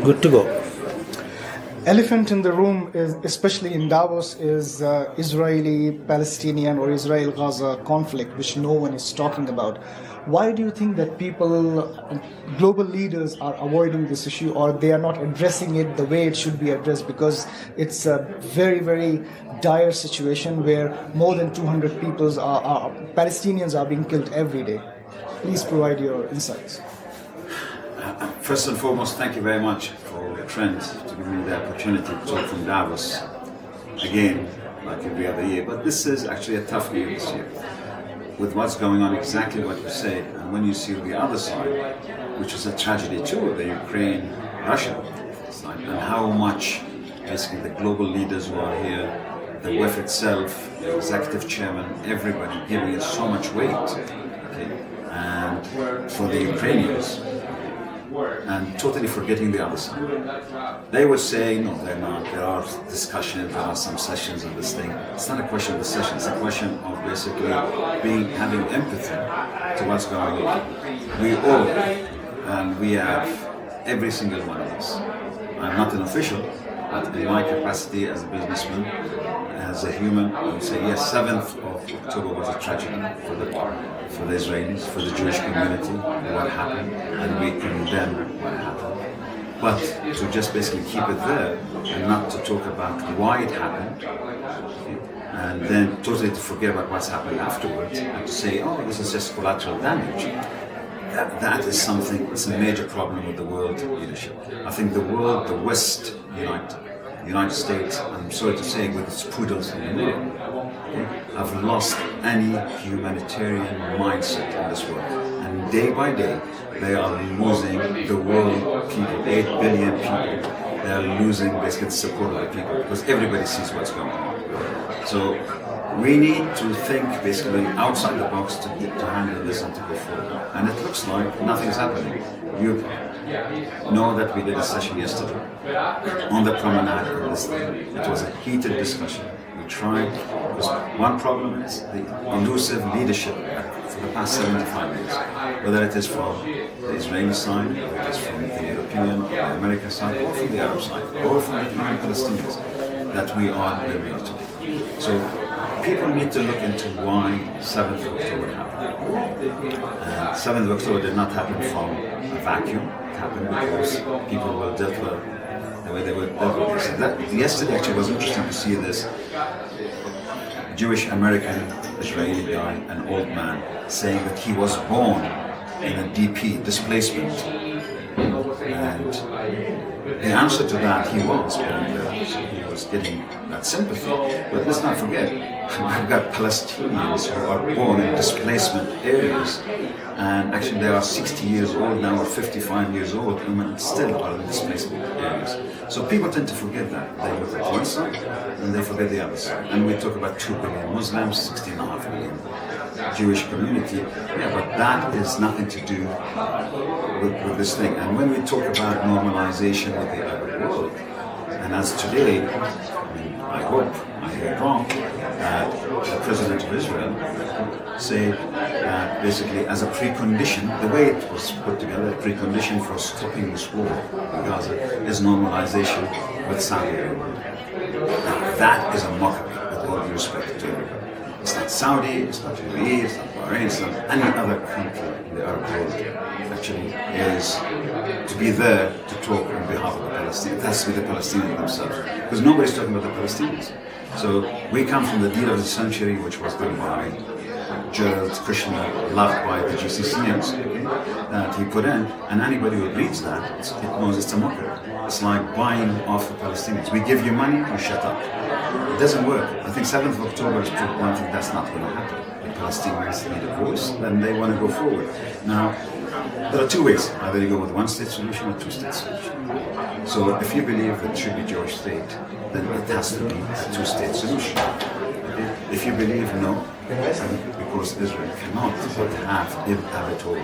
Good to go. Elephant in the room, is, especially in Davos, is Israeli-Palestinian or Israel-Gaza conflict, which no one is talking about. Why do you think that global leaders are avoiding this issue, or they are not addressing it the way it should be addressed? Because it's a very, very dire situation where more than 200 Palestinians are being killed every day. Please provide your insights. First and foremost, thank you very much for Trends to give me the opportunity to talk from Davos again, like every other year. But this is actually a tough year this year, with what's going on, exactly what you said. And when you see the other side, which is a tragedy too, the Ukraine-Russia side, and how much basically the global leaders who are here, the WEF itself, the executive chairman, everybody giving it so much weight, okay? And for the Ukrainians, and totally forgetting the other side. They would say, no, they're not. There are discussions, there are some sessions on this thing. It's not a question of the session, it's a question of basically having empathy to what's going on. We all, and we have every single one of us. I'm not an official, but in my capacity as a businessman, as a human, I would say yes, 7th of October was a tragedy for the Israelis, for the Jewish community, what happened, and we condemn what happened. But to just basically keep it there and not to talk about why it happened, and then totally to forget about what's happened afterwards, and to say, oh, this is just collateral damage. That is something, it's a major problem with the world leadership. I think the world, the West, the United States, I'm sorry to say, with its poodles in the middle, have lost any humanitarian mindset in this world. And day by day, they are losing the world people, 8 billion people. They are losing basically the support of the people because everybody sees what's going on. So we need to think basically outside the box to handle this and to go forward. And it looks like nothing's happening. You know that we did a session yesterday on the promenade on this thing. It was a heated discussion. We tried, because one problem is the elusive leadership for the past 75 years, whether it is from the Israeli side, whether it is from the European, or the American side, or from the Arab side, or from the Palestinians, that we are where we are today. So people need to look into why 7th of October happened. 7th of October did not happen from a vacuum. It happened because people were dealt with the way they were dealt with this. Yesterday actually was interesting to see this Jewish American Israeli guy, an old man, saying that he was born in a DP, displacement. And the answer to that, he was born there, so he was getting that sympathy. But let's not forget, we've got Palestinians who are born in displacement areas, and actually they are 60 years old now, or 55 years old, and still are in displacement areas. So people tend to forget that. They look at one side, and they forget the other side. And we talk about 2 billion Muslims, 16.5 million Jewish community. Yeah, but that is nothing to do with this thing. And when we talk about normalization with the Arab world, and as today, I hope I hear wrong, that the President of Israel said that basically as a precondition, the way it was put together, a precondition for stopping this war in Gaza is normalization with Saudi Arabia. Now, that is a mockery, with all due respect to everybody. It's not Saudi, it's not UAE, it's not Bahrain, it's not any other country in the Arab world. Actually, is to be there to talk on behalf of the Palestinians. It has to be the Palestinians themselves, because nobody's talking about the Palestinians. So we come from the deal of the century, which was done by Gerald Kushner, loved by the GCCians, that he put in, and anybody who reads that, it knows it's a mockery. It's like buying off the Palestinians. We give you money, you shut up. It doesn't work. I think 7th of October is one thing that's not going to happen. The Palestinians need a voice, then they want to go forward. Now, there are two ways. Either you go with one-state solution or two-state solution. So if you believe that it should be Jewish state, then it has to be a two-state solution. If you believe no, because Israel cannot have it all,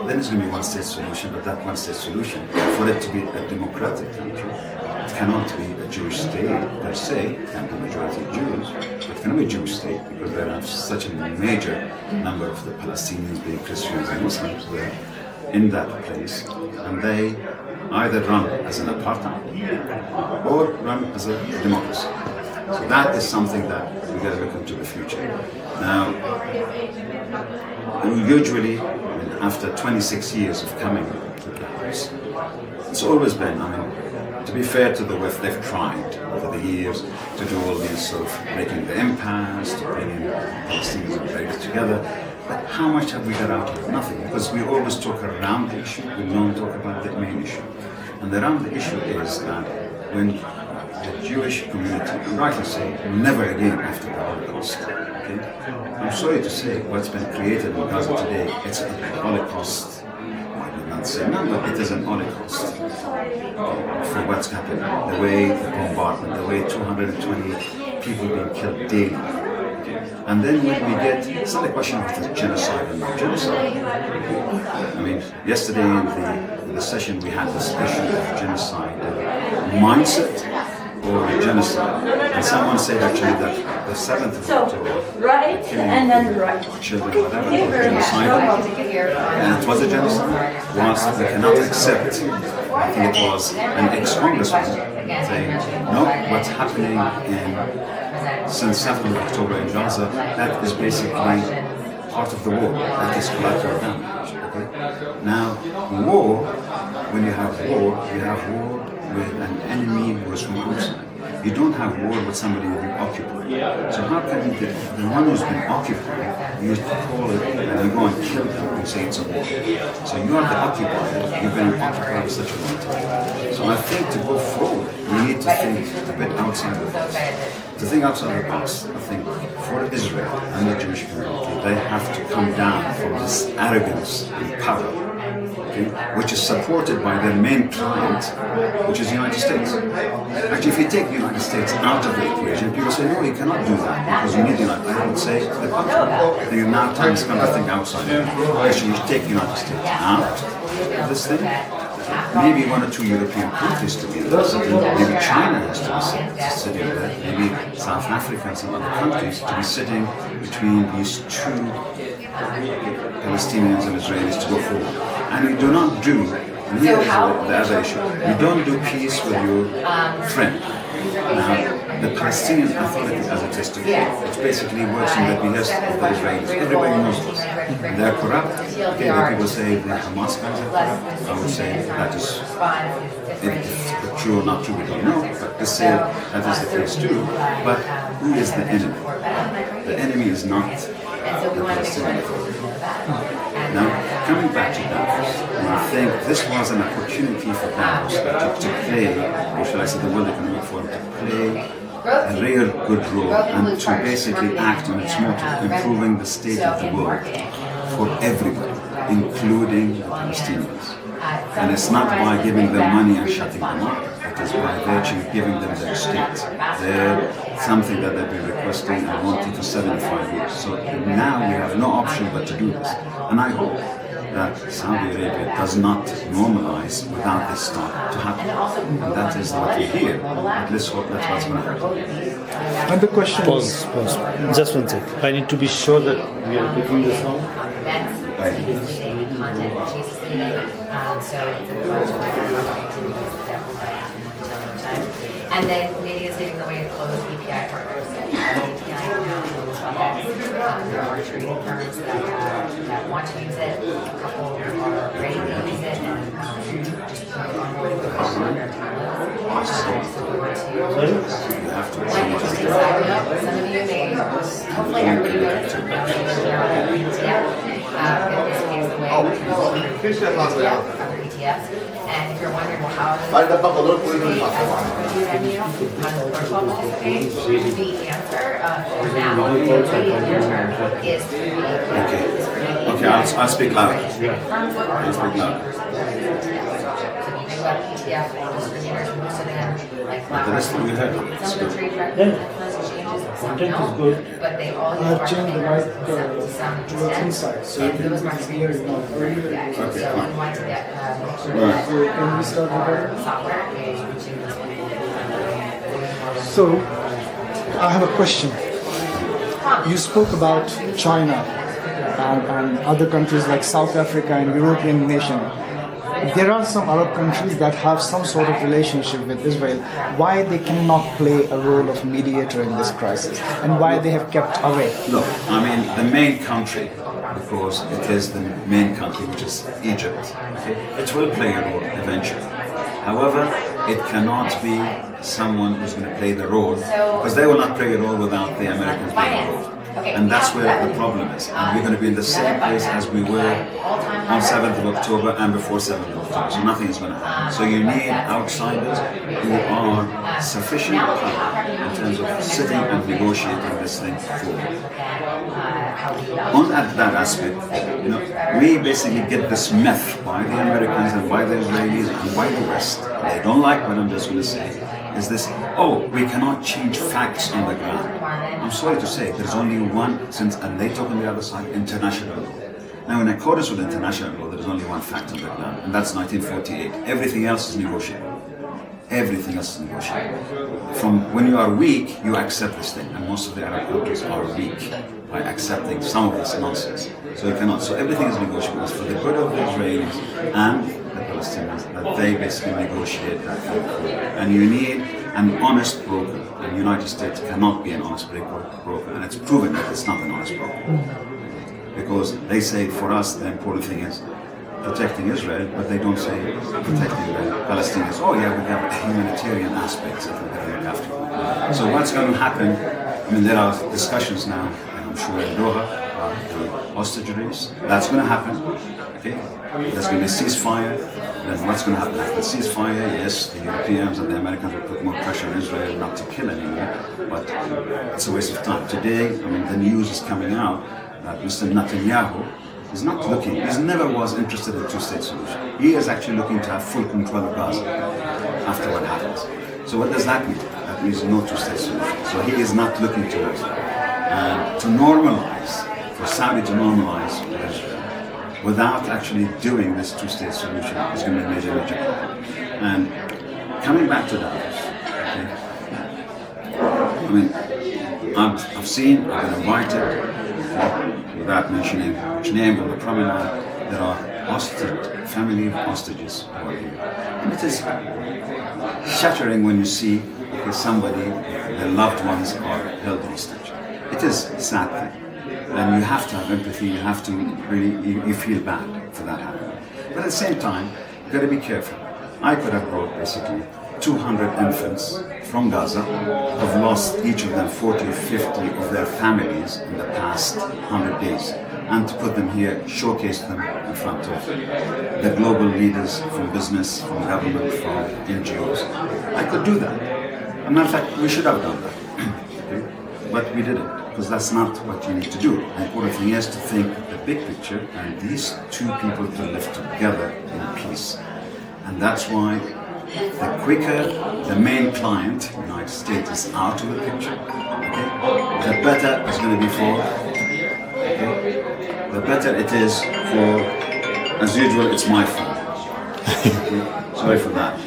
then it's going to be one-state solution. But that one-state solution, for it to be a democratic country, it cannot be a Jewish state per se. It can't be majority Jews. It cannot be a Jewish state because there are such a major number of the Palestinians being Christians and Muslims there. in that place, and they either run as an apartheid or run as a democracy. So that is something that we got to look into the future. Now, usually, after 26 years of coming to Davos, it's always been, to be fair to the West, they've tried over the years to do all these sort of making the impasse, to bring in Palestinians and Israelis together. But how much have we got out of it? Nothing, because we always talk around the issue. We don't talk about the main issue. And around the issue is that when the Jewish community, and rightly say, never again after the Holocaust. Okay? I'm sorry to say what's been created in Gaza today, it's a Holocaust. I will not say none, but it is an Holocaust for what's happened. The way the bombardment, the way 220 people being killed daily. And then when we get, it's not a question of the genocide and not genocide. Yesterday in the session we had this issue of genocide mindset or genocide. And someone said actually that the 7th of October, right, and then right. Children, whatever, was genocidal. And it was a genocide. Whilst we cannot accept, I think it was an ex-congressman saying, no, what's happening since 7th of October in Gaza, that is basically part of the war. That is collateral damage. Okay? Now, war, when you have war with an enemy who is from outside. You don't have war with somebody who's been occupied. So how can the one who's been occupied, you call it and you go and kill them and say it's a war? So you are the occupier, you've been occupied for such a long time. So I think to go forward, we need to think a bit outside the box. To think outside the box, I think for Israel and the Jewish community, they have to come down from this arrogance and power, okay, which is supported by their main client, which is the United States. Actually, if you take the United States out of the equation, people say, no, you cannot do that because you need the United States. I would say the contrary. The United States come to think outside. Actually, you take the United States out of this thing. Maybe one or two European countries to be sitting, maybe China has to be sitting there, maybe South Africa and some other countries to be sitting between these two Palestinians and Israelis to go forward. And you do not do, and here is the other issue, you don't do peace with your friend. Now, the Palestinian Authority as it is today, it basically works in the behest of the Israelis. Everybody knows this. They're corrupt. Okay, the people say the Hamas guys are corrupt. I would say that is, if true or not true, we don't know. But they say that is the case too. But who is the enemy? The enemy is not the Palestinian Authority. Now, coming back to Davos, I think this was an opportunity for Davos to play, or should I say the World Economic Forum, to play a real good role and to basically act on its motto, improving the state of the world for everybody, including the Palestinians. And it's not by giving them money and shutting them up, it is by virtue of giving them their state. They're something that they've been requesting and wanting for 75 years. So now we have no option but to do this. And I hope that Saudi Arabia does not normalize without this start to happen. And that is what we hear. But let's hope that's what's going to happen. And the question Pause. Just one sec. I need to be sure that we are picking the song. And then media is leading the way to close EPI partners. EPI now there are trading firms that want to use it. A couple are ready to use it and just onboarding the customer on their talent. So we want to decide up. Some of you may, hopefully everybody knows ETF. In this case, the way other ETFs. And if you're wondering, well, how does the protocol participate? The answer for now, the near term is Okay, I'll speak louder. I'll speak louder. ETF distributors, most of them, like The rest of you heard it. some of the trade exchanges, some don't, but they all use I've changed the mic to some to the extent. inside, so And those market makers don't agree with that. So we want to get make sure that So can we start recording? software is reaching this. So, I have a question. You spoke about China and other countries like South Africa and European nation, there are some Arab countries that have some sort of relationship with Israel. Why they cannot play a role of mediator in this crisis, and why they have kept away? Look, I mean, the main country, because it is the main country, which is Egypt, okay, it will play a role eventually. However, it cannot be someone who's going to play the role, because they will not play a role without the Americans playing a role. And that's where the problem is. And we're going to be in the same place as we were on 7th of October and before 7th of October. So nothing is going to happen. So you need outsiders who are sufficient power in terms of sitting and negotiating this thing forward. On that aspect, you know, we basically get this myth by the Americans and by the Israelis and by the West. They don't like what I'm just going to say. Is this, oh, we cannot change facts on the ground. I'm sorry to say, there's only one, and they talk on the other side, international law. Now, in accordance with international law, there's only one fact on the ground, and that's 1948. Everything else is negotiable. Everything else is negotiable. From when you are weak, you accept this thing, and most of the Arab countries are weak by accepting some of this nonsense. So you cannot. So everything is negotiable. It's for the good of the Israelis and the Palestinians that they basically negotiate that thing. And you need an honest broker, and the United States cannot be an honest broker, and it's proven that it's not an honest broker. Because they say for us the important thing is protecting Israel, but they don't say protecting the Palestinians. Oh yeah, we have humanitarian aspects that we're going to look after. So what's going to happen, I mean, there are discussions now, and I'm sure in Doha, about the hostage release. That's going to happen, okay? There's going to be a ceasefire. Then what's going to happen after the ceasefire? Yes, the Europeans and the Americans will put more pressure on Israel not to kill anyone, but it's a waste of time. Today, I mean, the news is coming out that Mr. Netanyahu is not looking, he never was interested in a two-state solution. He is actually looking to have full control of Gaza after what happens. So what does that mean? That means no two-state solution. So he is not looking towards that. And to normalize, for Saudi to normalize Israel, without actually doing this two-state solution is going to be a major problem. And coming back to Davos, okay, I mean, I've seen, I've been invited, without mentioning which name on the promenade, there are family hostages who are here. And it is shattering when you see somebody, their loved ones are held hostage. It is a sad thing. And you have to have empathy, you have to really, you feel bad for that happening. But at the same time, you've got to be careful. I could have brought basically 200 infants from Gaza, have lost each of them 40 or 50 of their families in the past 100 days, and to put them here, showcase them in front of the global leaders from business, from government, from NGOs. I could do that. As a matter of fact, we should have done that. Okay? But we didn't, because that's not what you need to do. The important thing is to think the big picture, and these two people to live together in peace. And that's why the quicker the main client, the United States, is out of the picture, okay, the better it's going to be for, okay, the better it is for, as usual, it's my fault. Okay? Sorry for that.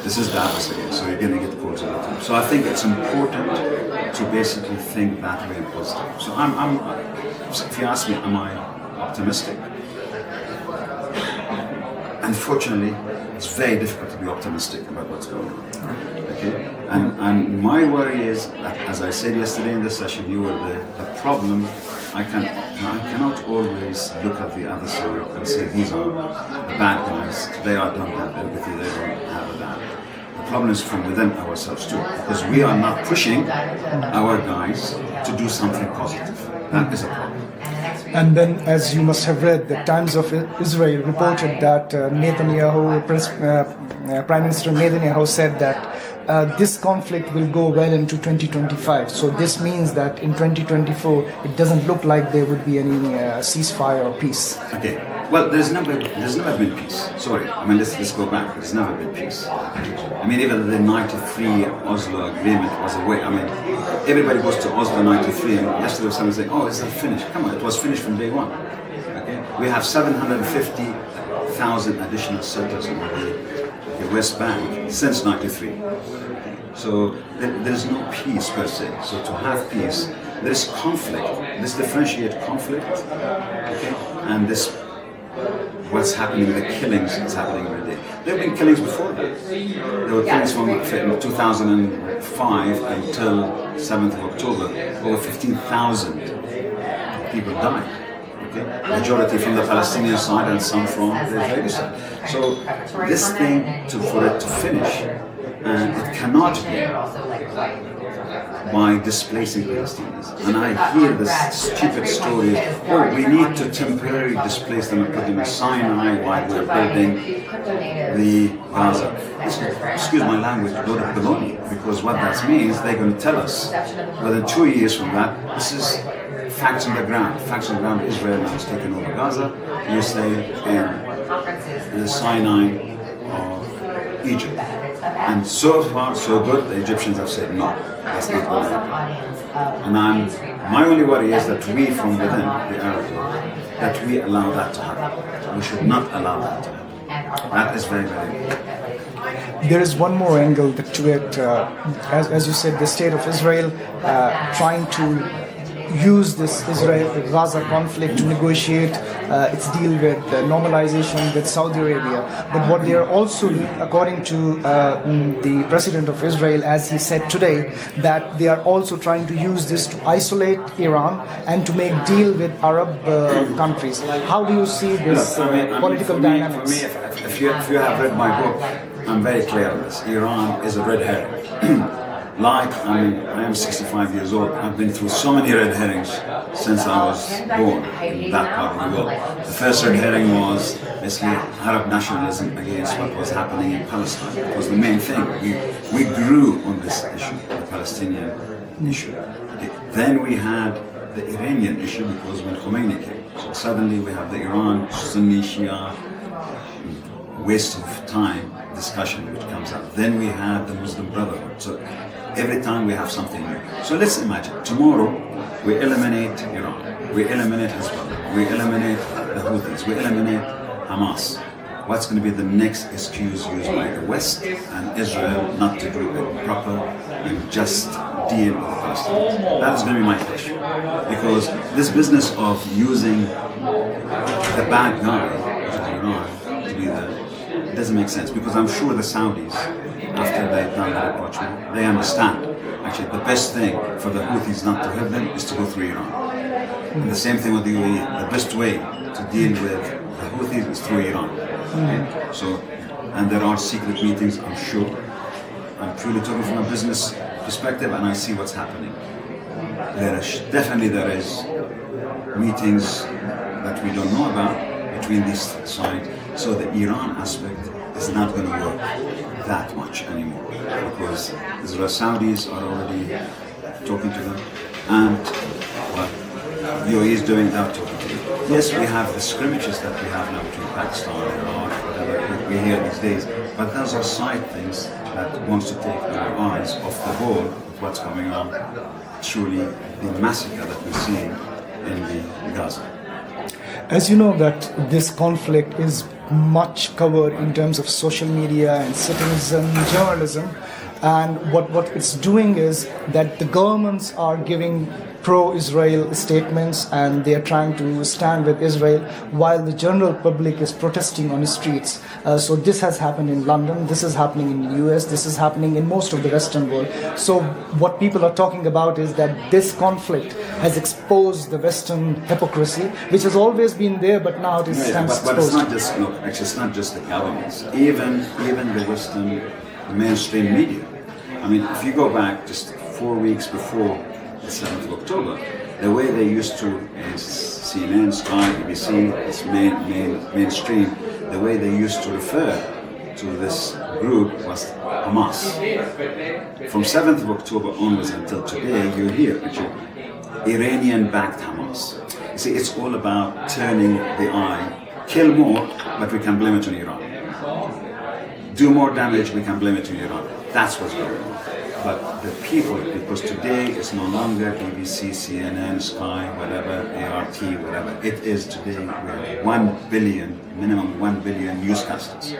This is Davos again, so you're going to get calls all the time. So I think it's important to basically think that way and positive. So if you ask me, am I optimistic? Unfortunately, it's very difficult to be optimistic about what's going on. Okay? And my worry is that, as I said yesterday in the session, you were the problem. I cannot always look at the other side and say these are the bad guys. They don't have empathy. They don't have that. The problem is from within ourselves too, because we are not pushing our guys to do something positive. That is a problem. And then, as you must have read, the Times of Israel reported that Prime Minister Netanyahu said that this conflict will go well into 2025. So this means that in 2024, it doesn't look like there would be any ceasefire or peace. Okay. Well, there's never been peace. Sorry. I mean, let's go back. There's never been peace. I mean, even the 93 Oslo agreement was a way. I mean, everybody goes to Oslo 93, and yesterday was someone saying, "Oh, is that finished?" Come on, it was finished from day one. Okay. We have 750,000 additional settlers in the West Bank since 93. So there is no peace per se. So to have peace, There's conflict, this differentiated conflict, okay? And this, what's happening, the killings is happening every day. There have been killings before that. There were killings from 2005 until 7th of October. Over 15,000 people died. Okay? Majority from the Palestinian side and some from the Israeli side. So this thing, for it to finish, and it cannot be by displacing Palestinians. And I hear this stupid story, oh, we need to temporarily displace them and put them in Sinai while we're building the Gaza. Excuse my language, load of baloney, because what that means, they're going to tell us within 2 years from that, this is facts on the ground. Facts on the ground, Israel now has taken over Gaza, you stay in the Sinai or Egypt. And so far, so good, the Egyptians have said no, that's not going to happen. And my only worry is that we from within the Arab world, that we allow that to happen. We should not allow that to happen. That is very, very important. There is one more angle to it. As you said, the state of Israel trying to use this Israel-Gaza conflict to negotiate its deal with normalization with Saudi Arabia. But what they are also, according to the president of Israel, as he said today, that they are also trying to use this to isolate Iran and to make deal with Arab countries. How do you see this political dynamics? For me, if you have read my book, I'm very clear on this. Iran is a red herring. I am 65 years old. I've been through so many red herrings since I was born in that part of the world. The first red herring was basically Arab nationalism against what was happening in Palestine. It was the main thing. We grew on this issue, the Palestinian issue. Then we had the Iranian issue because when Khomeini came. So suddenly we have the Iran, Sunni, Shia, waste of time discussion which comes up. Then we had the Muslim Brotherhood. So every time we have something new. So let's imagine, tomorrow we eliminate Iran, we eliminate Hezbollah, we eliminate the Houthis, we eliminate Hamas. What's going to be the next excuse used by the West and Israel not to do it proper and just deal with the Palestinians? That is going to be my question. Because this business of using the bad guy, which is Iran, to be it doesn't make sense. Because I'm sure the Saudis, after they've done the rapprochement, they understand. Actually, the best thing for the Houthis not to hurt them is to go through Iran. And the same thing with the UAE. The best way to deal with the Houthis is through Iran. So, and there are secret meetings, I'm sure. I'm purely talking from a business perspective, and I see what's happening. There is meetings that we don't know about between these sides. So the Iran aspect is not going to work that much anymore because the Saudis are already talking to them, and what UAE is doing now talking to them. Yes, we have the scrimmages that we have now between Pakistan and Iran, whatever we hear these days, but those are side things that wants to take our eyes off the ball of what's going on. Truly, the massacre that we're seeing in the Gaza. As you know that this conflict is much covered in terms of social media and citizen journalism, and what it's doing is that the governments are giving pro-Israel statements and they are trying to stand with Israel while the general public is protesting on the streets. So this has happened in London, this is happening in the US, this is happening in most of the Western world. So what people are talking about is that this conflict has exposed the Western hypocrisy, which has always been there, but now it is exposed. But it's not just, look, actually it's not just the governments, even the Western mainstream media. I mean, if you go back just 4 weeks before the 7th of October, the way they used to, CNN, Sky, BBC, this mainstream, the way they used to refer to this group was Hamas. From 7th of October onwards until today, you hear actually Iranian-backed Hamas. You see, it's all about turning the eye, kill more, but we can blame it on Iran. Do more damage, we can blame it on Iran. That's what's going on. But the people, because today it's no longer BBC, CNN, Sky, whatever, ART, whatever. It is today, we have 1 billion, minimum 1 billion newscasters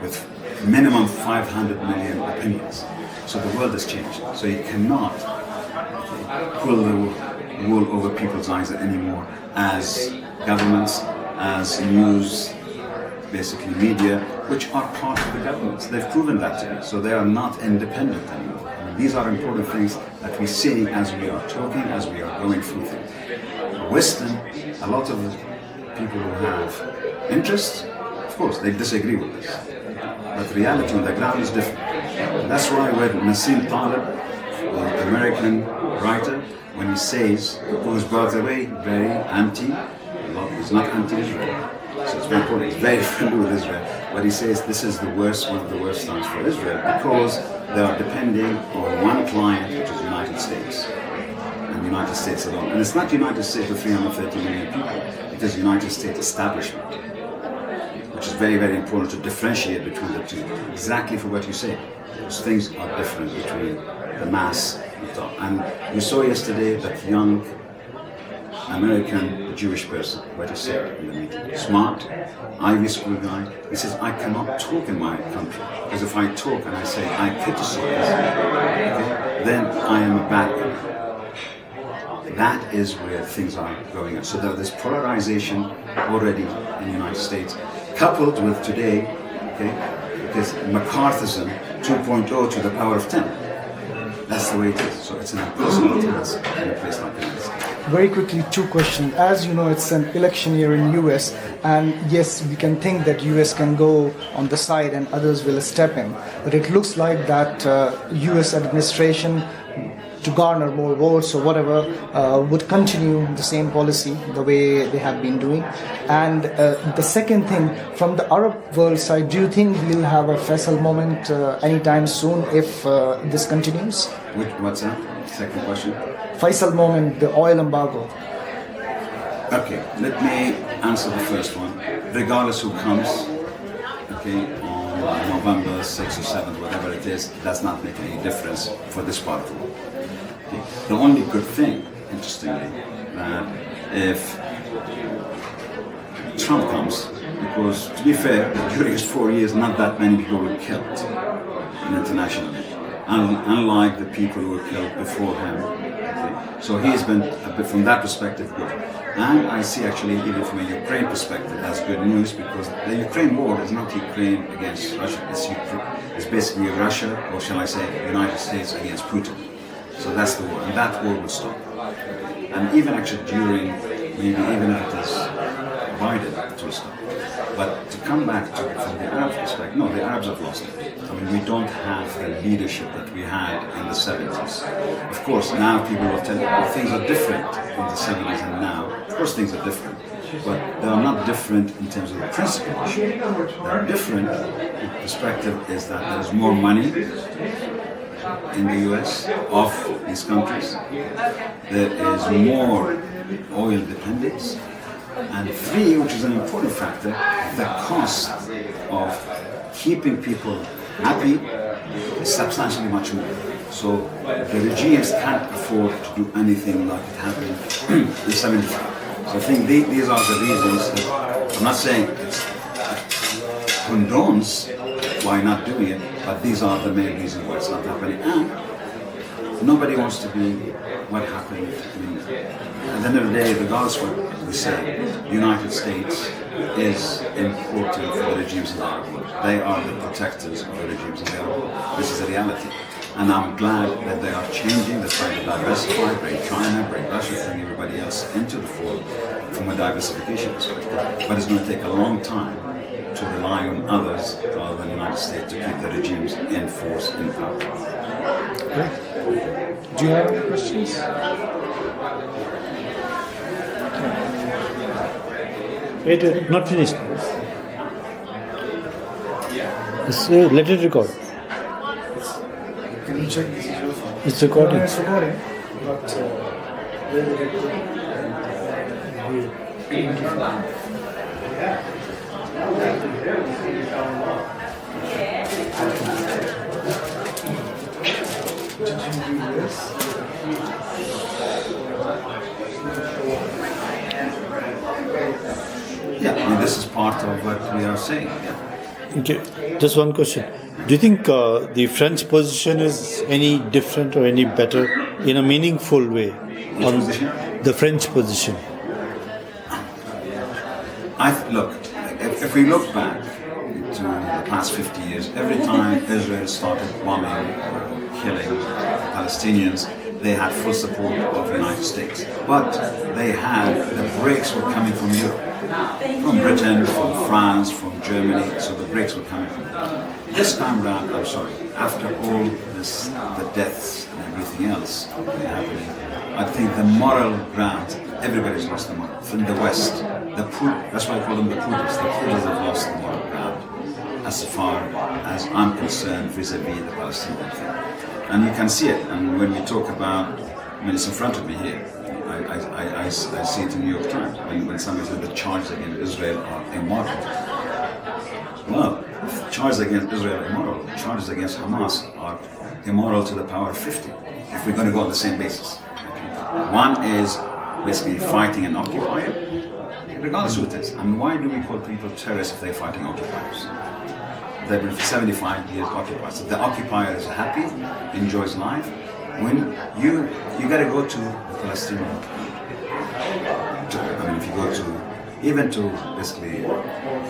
with minimum 500 million opinions. So the world has changed. So you cannot pull the wool over people's eyes anymore as governments, as news, basically media, which are part of the governments. They've proven that to me. So they are not independent anymore. I mean, these are important things that we see as we are talking, as we are going through things. Western, a lot of the people who have interest, of course, they disagree with this. But the reality on the ground is different. And that's why when Nassim Taleb, the American writer, when he says, who is by the way very he's not anti-Israel, so it's very important, he's very friendly with Israel, but he says this is the worst, one of the worst times for Israel because they are depending on one client, which is the United States, and the United States alone. And it's not United States with 330 million people, it is United States establishment, which is very, very important to differentiate between the two, exactly for what you say. Those things are different between the mass and the top. And you saw yesterday that young American Jewish person, what he said in the meeting, smart, Ivy School guy, he says, I cannot talk in my country, because if I talk and I say I criticize, okay, then I am a bad guy. That is where things are going on. So there's polarization already in the United States, coupled with today, okay, because McCarthyism 2.0 to the power of 10. That's the way it is. So it's an impossible task in a place like the United States. Very quickly, two questions. As you know, it's an election year in US, and yes, we can think that US can go on the side and others will step in. But it looks like that US administration, to garner more votes or whatever, would continue the same policy the way they have been doing. And the second thing, from the Arab world side, do you think we'll have a Faisal moment anytime soon if this continues? What's that? Second question? Faisal moment, the oil embargo. Okay, let me answer the first one. Regardless who comes, okay, on November 6th or 7th, whatever it is, it does not make any difference for this part of the world. Okay. The only good thing, interestingly, that if Trump comes, because to be fair, during his 4 years, not that many people were killed internationally, unlike the people who were killed before him. Okay. So he's been, a bit, from that perspective, good. And I see actually, even from a Ukraine perspective, that's good news because the Ukraine war is not Ukraine against Russia, it's basically Russia, or shall I say, United States against Putin. So that's the war, and that war will stop. And even actually during, maybe even if it is divided, it will stop. But to come back to from the Arab perspective, no, the Arabs have lost it. I mean, we don't have the leadership that we had in the 70s. Of course, now people will tell you, oh, things are different in the 70s and now. Of course, things are different, but they are not different in terms of the principle. They are different in perspective is that there's more money in the US of these countries. There is more oil dependence. And three, which is an important factor, the cost of keeping people happy is substantially much more. So the regimes can't afford to do anything like it happened in 75. So I think these are the reasons that, I'm not saying it condones why not doing it, but these are the main reasons why it's not happening. And nobody wants to be what happened. I mean, at the end of the day, regardless of what we say, the United States is important for the regimes in the Arab world. They are the protectors of the regimes in the Arab world. This is a reality. And I'm glad that they are changing, they're trying to diversify, bring China, bring Russia, bring everybody else into the fold from a diversification perspective. But it's going to take a long time to rely on others rather than the United States to keep the regimes in force, in power. Great. Do you have any questions? Wait, not finished. Let it record. Can you check? It's recording. It's recording, but where did it go? Yeah, I mean, this is part of what we are saying. Yeah. Okay, just one question. Do you think the French position is any different or any better in a meaningful way on position? the French position? Look, if we look back to the past 50 years, every time Israel started bombing or killing Palestinians, they had full support of the United States. But the breaks were coming from Europe, from Britain, from France, from Germany, so the breaks were coming from them. This time around, I'm sorry, after all this, the deaths and everything else happening, I think the moral ground, everybody's lost the moral. From the West, that's why I call them the Pudas. The Pudas have lost the moral ground as far as I'm concerned vis-a-vis the Palestinian thing. And you can see it. And when we talk about, I mean, it's in front of me here. I see it in the New York Times. When somebody says the charges against Israel are immoral. Well, if charges against Israel are immoral, charges against Hamas are immoral to the power of 50, if we're going to go on the same basis. One is basically fighting an occupier, regardless who it is. I mean, why do we call people terrorists if they're fighting occupiers? They've been for 75 years occupied. So the occupier is happy, enjoys life. When you got to go to the Palestinian. I mean, if you go to even to basically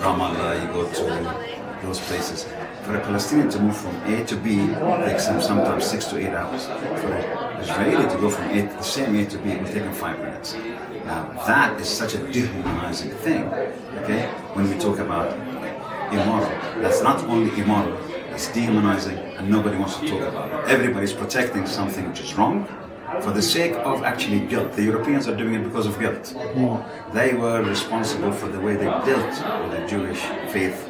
Ramallah, you go to those places. For a Palestinian to move from A to B takes them sometimes 6 to 8 hours. For an Israeli to go from the same A to B, it will take them 5 minutes. Now that is such a dehumanizing thing. Okay, when we talk about immoral, that's not only immoral, it's dehumanizing, and nobody wants to talk about it. Everybody's protecting something which is wrong for the sake of actually guilt. The Europeans are doing it because of guilt. They were responsible for the way they dealt with the Jewish faith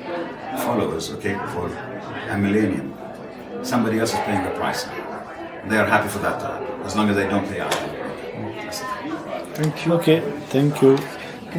followers, okay, for a millennium. Somebody else is paying the price. They are happy for that time, as long as they don't pay out. Thank you. Okay, thank you.